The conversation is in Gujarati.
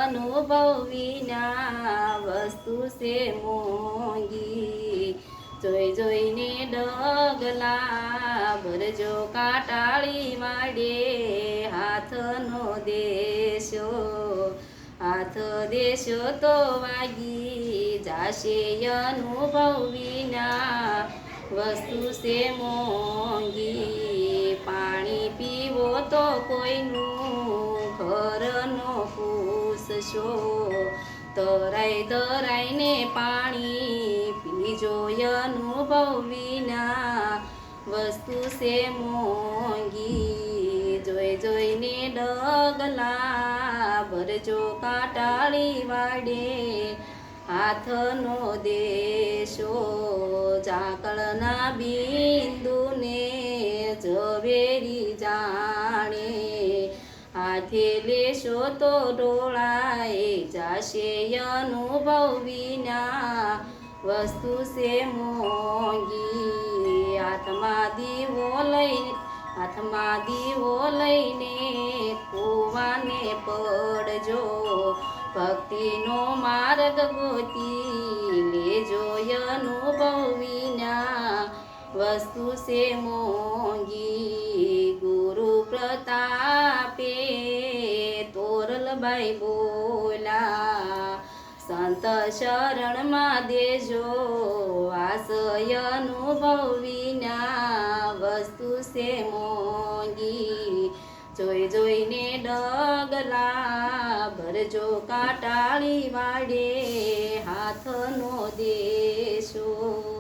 અનુભવ વિના વસ્તુ છે મોંઘી જોઈ જોઈને ડગલા ભરજો કાટાળી વાડે હાથનો દેશો હાથ દેશો તો વાગી જાશે અનુભવ વિના વસ્તુ છે મોંઘી પાણી પીવો તો કોઈનું ઘરનો પૂછશો તરાઈ તરાઈને પાણી પીજો અનુભવ વિના વસ્તુ છે મોંઘી જોઈ જોઈને ડગલા ભરજો કાટાળી વાડે હાથનો દેશો ઝાકળના બિંદુને ઝવેરી જાણે હાથે લેશો તો ડોળાએ જાશે અનુભવ વિના વસ્તુ છે મોંઘી હાથમાં દીવો લઈને કૂવાને પડજો ભક્તિનો માર્ગ ગોતી લેજો અનુભવ વિના વસ્તુ છે મોંઘી ગુરુ પ્રતાપે તોરલબાઈ બોલા સંત શરણમાં દેજો આશય અનુભવ વિના વસ્તુ છે મોંઘી જોઈ જોઈને ડગલા ભરજો કાટાળી વાડે હાથનો દેશો।